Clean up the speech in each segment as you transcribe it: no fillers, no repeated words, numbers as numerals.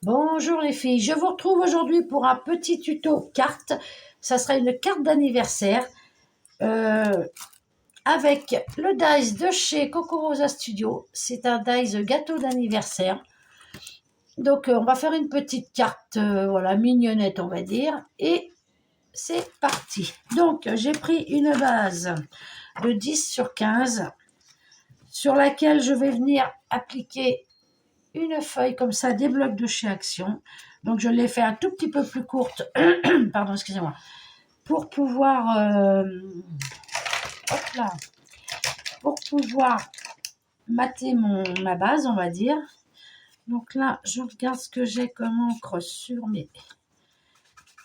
Bonjour les filles, je vous retrouve aujourd'hui pour un petit tuto carte. Ça sera une carte d'anniversaire euh, avec le dice de chez Coco Rosa Studio. C'est un dice gâteau d'anniversaire. Donc on va faire une petite carte voilà, mignonnette on va dire. Et c'est parti. Donc j'ai pris une base de 10 sur 15 sur laquelle je vais venir appliquer une feuille comme ça, des blocs de chez Action. Donc je l'ai fait un tout petit peu plus courte, pardon, excusez-moi, pour pouvoir, hop là, pour pouvoir mater ma base, on va dire. Donc là, je regarde ce que j'ai comme encre sur mes...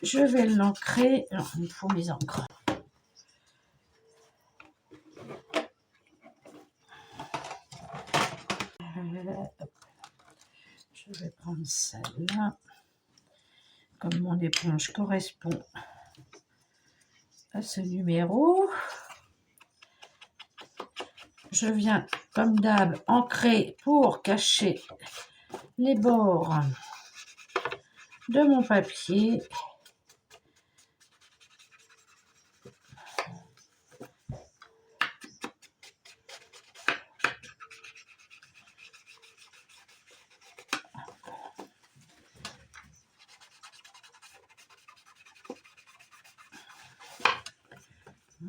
Je vais l'ancrer. Alors, il me faut mes encres. Je vais prendre celle-là. Comme mon éponge correspond à ce numéro. Je viens, comme d'hab, ancrer pour cacher les bords de mon papier.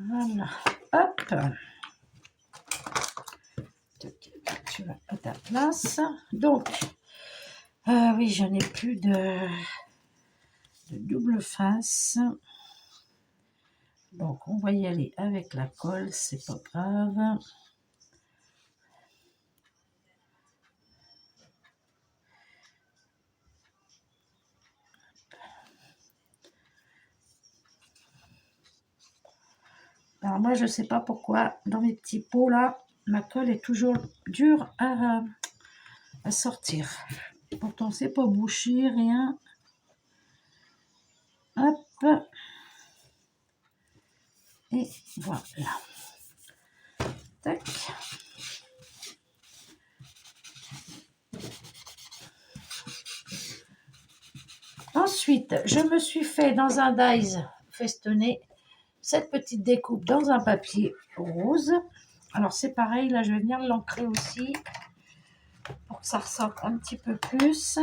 Voilà, hop. Tu vas à ta place. Donc, oui, je n'ai plus de double face. Donc, on va y aller avec la colle, c'est pas grave. Alors moi, je ne sais pas pourquoi, dans mes petits pots là, ma colle est toujours dure à sortir. Pourtant, c'est pas bouché, rien. Hop. Et voilà. Tac. Ensuite, je me suis fait dans un dies festonné cette petite découpe dans un papier rose. Alors c'est pareil, là je vais venir l'ancrer aussi pour que ça ressorte un petit peu plus.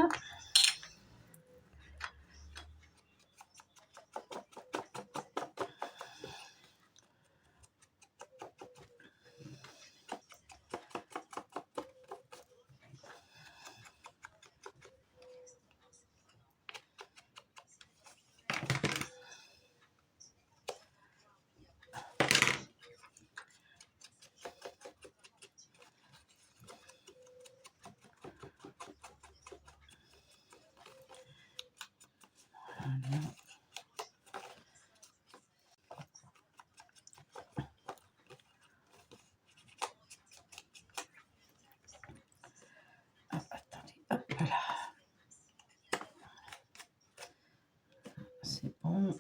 C'est bon.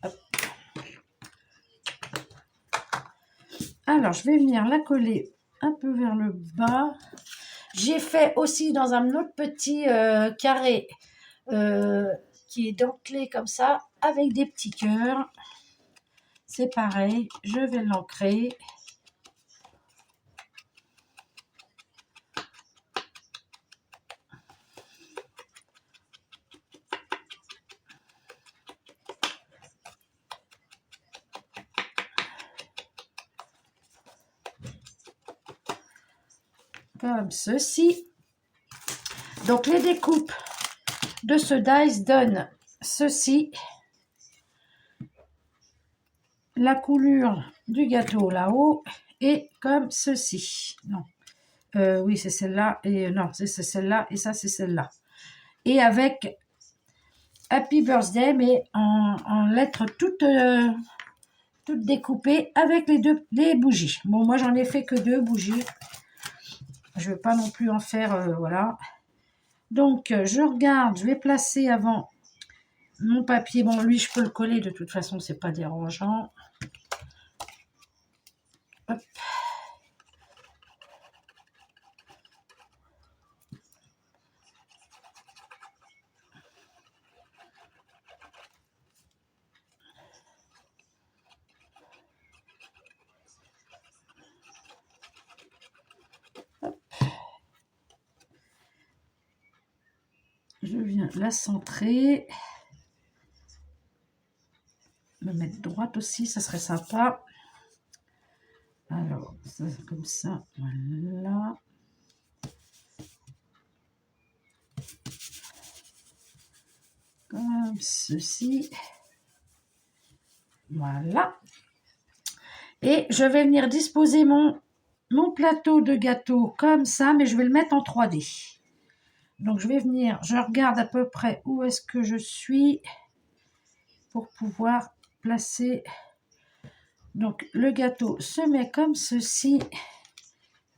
Hop. Alors, je vais venir la coller un peu vers le bas. J'ai fait aussi dans un autre petit carré qui est dentelé comme ça, avec des petits cœurs. C'est pareil, je vais l'ancrer. Comme ceci. Donc les découpes de ce dice donnent ceci. La coulure du gâteau là-haut est comme ceci. Non. Oui, c'est celle-là. Et non, c'est celle-là. Et ça, c'est celle-là. Et avec Happy Birthday, mais en lettres toutes découpées avec les bougies. Bon, moi, j'en ai fait que 2 bougies. Je ne veux pas non plus en faire, voilà. Donc, je regarde, je vais placer avant mon papier. Bon, lui, je peux le coller, de toute façon, c'est pas dérangeant. Hop. Je viens la centrer. Me mettre droite aussi, ça serait sympa. Alors, ça, comme ça, voilà. Comme ceci. Voilà. Et je vais venir disposer mon plateau de gâteau comme ça, mais je vais le mettre en 3D. Donc, je vais venir, je regarde à peu près où est-ce que je suis pour pouvoir placer. Donc, le gâteau se met comme ceci.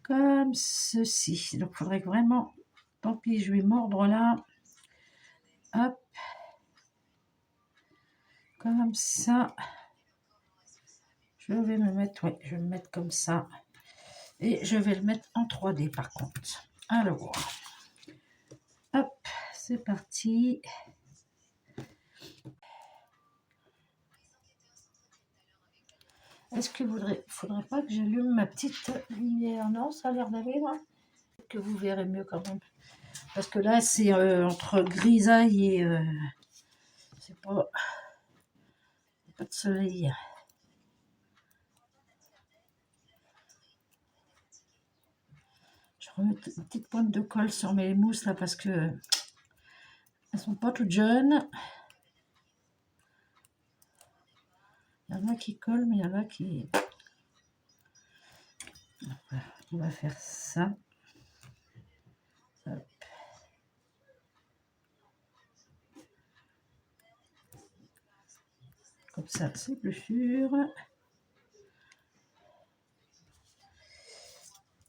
Comme ceci. Donc, il faudrait vraiment... Tant pis, je vais mordre là. Hop. Comme ça. Je vais me mettre... Oui, je vais me mettre comme ça. Et je vais le mettre en 3D par contre. Alors. Hop. C'est parti. Est-ce que faudrait pas que j'allume ma petite lumière? Non, ça a l'air d'aller là. Que vous verrez mieux quand même. Parce que là, c'est entre grisaille et... c'est pas de soleil. Je remets une petite pointe de colle sur mes mousses là parce que elles sont pas toutes jeunes. Il y en a qui collent, mais il y en a qui... Voilà, on va faire ça. Hop. Comme ça, c'est plus sûr.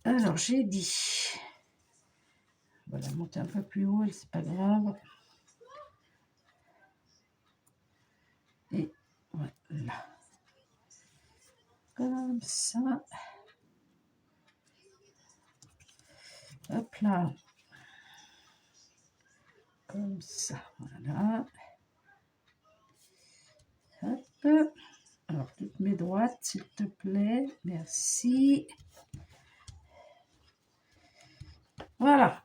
Alors, j'ai dit... On va la monter un peu plus haut, c'est pas grave. Et voilà. Comme ça. Hop là. Comme ça, voilà. Hop. Alors, toutes mes droites, s'il te plaît. Merci. Voilà.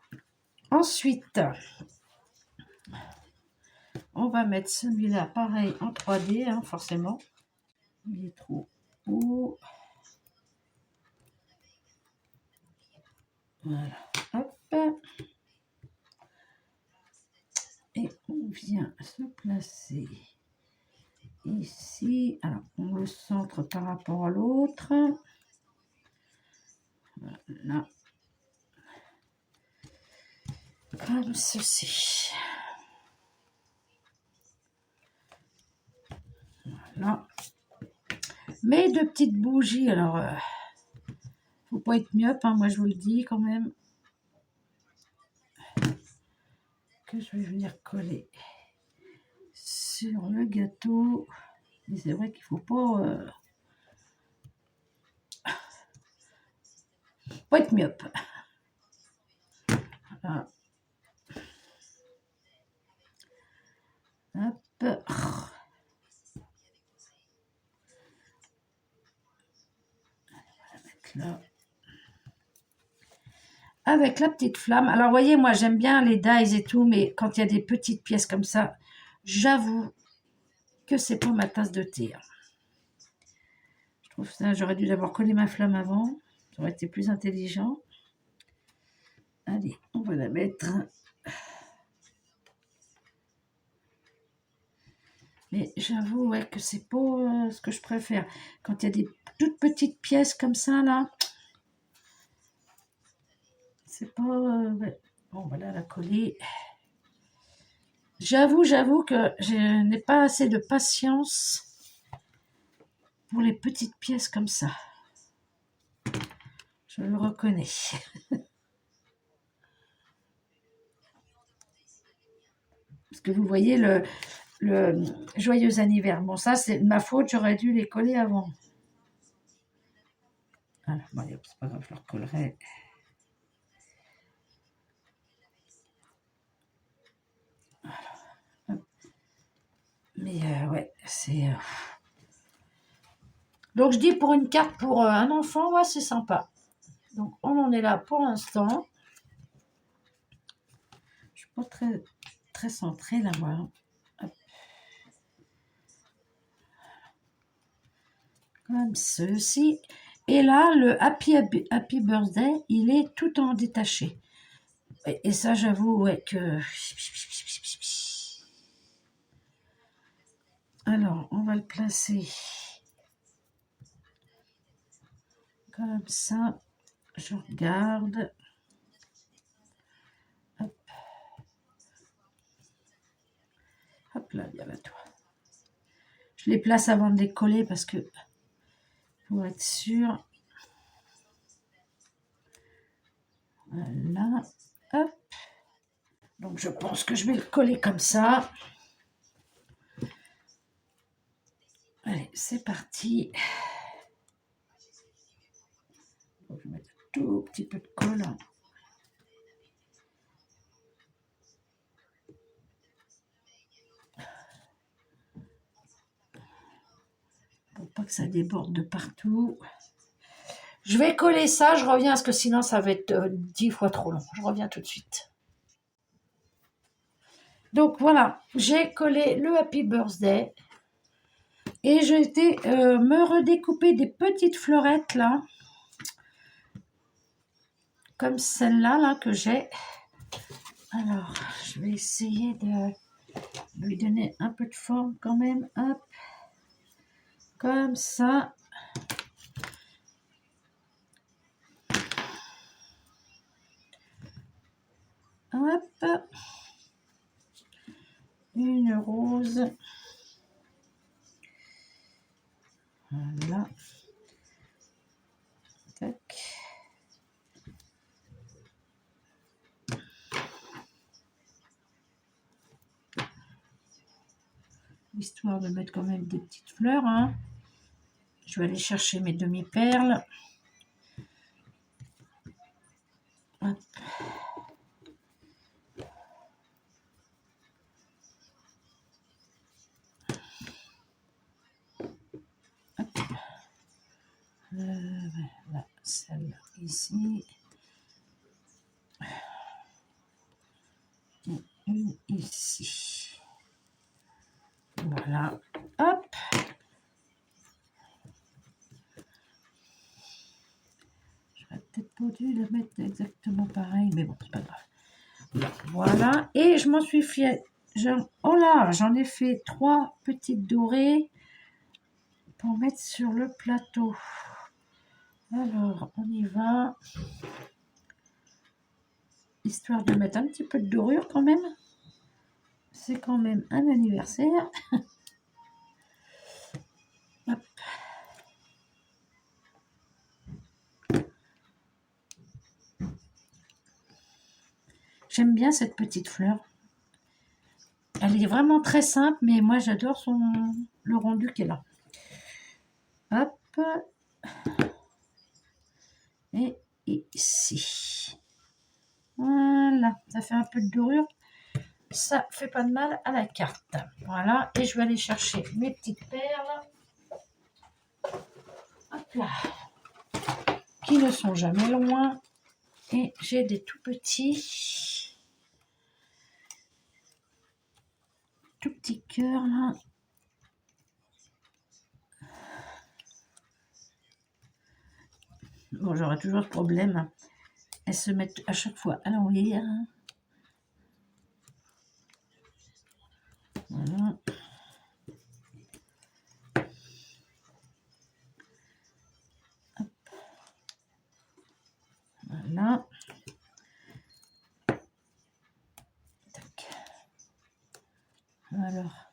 Ensuite, on va mettre celui-là, pareil, en 3D, hein, forcément. Il est trop haut. Voilà. Hop. Et on vient se placer ici. Alors, on le centre par rapport à l'autre. Voilà. Comme ceci. Voilà. Mes deux petites bougies, alors, faut pas être myope, hein, moi je vous le dis quand même. Que je vais venir coller sur le gâteau. Mais c'est vrai qu'il faut pas être myope. Voilà. Hop. Là. Avec la petite flamme. Alors, vous voyez, moi, j'aime bien les dies et tout, mais quand il y a des petites pièces comme ça, j'avoue que c'est pas ma tasse de thé. Je trouve ça, j'aurais dû d'abord coller ma flamme avant. Ça aurait été plus intelligent. Allez, on va la mettre. Mais j'avoue ouais, que c'est pas ce que je préfère. Quand il y a des toutes petites pièces comme ça, là, c'est pas... ouais. Bon, voilà, la coller. J'avoue que je n'ai pas assez de patience pour les petites pièces comme ça. Je le reconnais. Parce que vous voyez le joyeux anniversaire. Bon, ça, c'est ma faute, j'aurais dû les coller avant. Alors, bon, c'est pas grave, je le recollerai. Mais ouais, c'est... Donc, je dis pour une carte pour un enfant, ouais, c'est sympa. Donc, on en est là pour l'instant. Je suis pas très très centré là, voilà. Hop. Comme ceci. Et là, le Happy Birthday, il est tout en détaché. Et ça, j'avoue, ouais, que... Alors, on va le placer comme ça. Je regarde. Hop. Hop là, bien là, toi. Je les place avant de les coller parce que, pour être sûr. Voilà. Hop. Donc, je pense que je vais le coller comme ça. Allez, c'est parti. Donc, je vais mettre un tout petit peu de colle. Pour pas que ça déborde de partout. Je vais coller ça, je reviens parce que sinon ça va être 10 fois trop long. Je reviens tout de suite. Donc voilà, j'ai collé le Happy Birthday. Et j'ai été me redécouper des petites fleurettes là. Comme celle-là là, que j'ai. Alors, je vais essayer de lui donner un peu de forme quand même. Hop. Comme ça. Hop. Une rose. Voilà. Tac. Histoire de mettre quand même des petites fleurs. Hein. Je vais aller chercher mes demi-perles. Hop. Hop. Voilà, celle ici. Et une ici. Voilà. Hop. J'aurais peut-être pas dû le mettre exactement pareil, mais bon, c'est pas grave. Voilà. Et je m'en suis fière. Oh là, j'en ai fait 3 petites dorées pour mettre sur le plateau. Alors, on y va. Histoire de mettre un petit peu de dorure quand même. C'est quand même un anniversaire. Hop. J'aime bien cette petite fleur. Elle est vraiment très simple, mais moi j'adore le rendu qu'elle a. Hop. Et ici. Voilà, ça fait un peu de dorure. Ça fait pas de mal à la carte. Voilà, et je vais aller chercher mes petites perles. Hop là. Qui ne sont jamais loin. Et j'ai des tout petits cœurs là. Bon, j'aurai toujours ce problème. Elles se mettent à chaque fois à l'envers. Voilà. Hop. Voilà. Tac. Alors.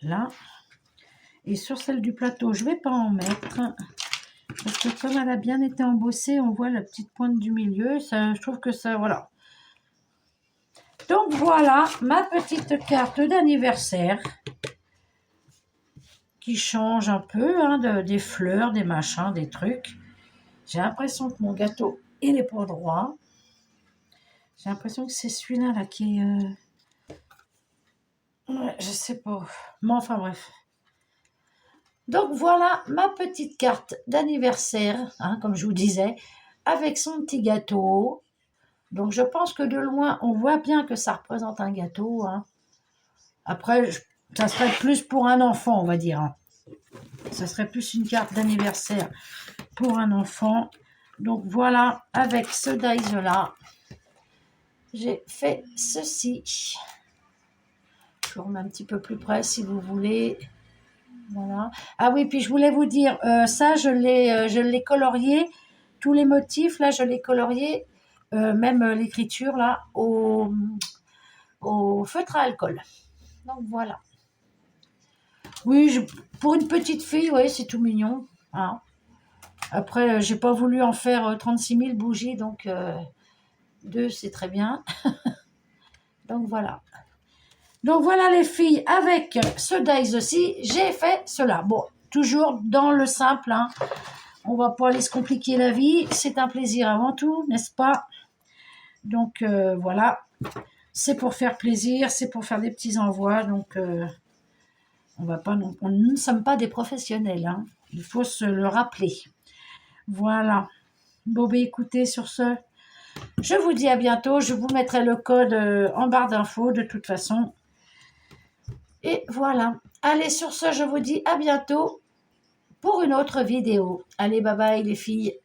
Voilà. Et sur celle du plateau, je ne vais pas en mettre. Parce que comme elle a bien été embossée, on voit la petite pointe du milieu. Ça, je trouve que ça, voilà. Donc voilà ma petite carte d'anniversaire. Qui change un peu, hein, des fleurs, des machins, des trucs. J'ai l'impression que mon gâteau, il est pas droit. J'ai l'impression que c'est celui-là là, qui est... Ouais, je sais pas. Mais enfin bref. Donc voilà ma petite carte d'anniversaire, hein, comme je vous disais, avec son petit gâteau. Donc je pense que de loin, on voit bien que ça représente un gâteau, hein. Après, ça serait plus pour un enfant, on va dire, hein. Ça serait plus une carte d'anniversaire pour un enfant. Donc voilà, avec ce dice-là, j'ai fait ceci. Je vous remets un petit peu plus près si vous voulez. Voilà. Ah oui, puis je voulais vous dire, ça, je l'ai colorié. Tous les motifs, là, je l'ai colorié. Même l'écriture, là, au feutre à alcool. Donc voilà. Oui, pour une petite fille, oui, c'est tout mignon, hein. Après, j'ai pas voulu en faire 36 000 bougies, donc 2, c'est très bien. Donc voilà. Donc voilà les filles, avec ce dice aussi, j'ai fait cela. Bon, toujours dans le simple, hein. On va pas aller se compliquer la vie. C'est un plaisir avant tout, n'est-ce pas? Donc voilà, c'est pour faire plaisir, c'est pour faire des petits envois. Donc on va pas, nous ne sommes pas des professionnels, hein. Il faut se le rappeler. Voilà. Bon, ben écoutez, sur ce, je vous dis à bientôt. Je vous mettrai le code en barre d'infos de toute façon. Et voilà. Allez, sur ce, je vous dis à bientôt pour une autre vidéo. Allez, bye bye les filles.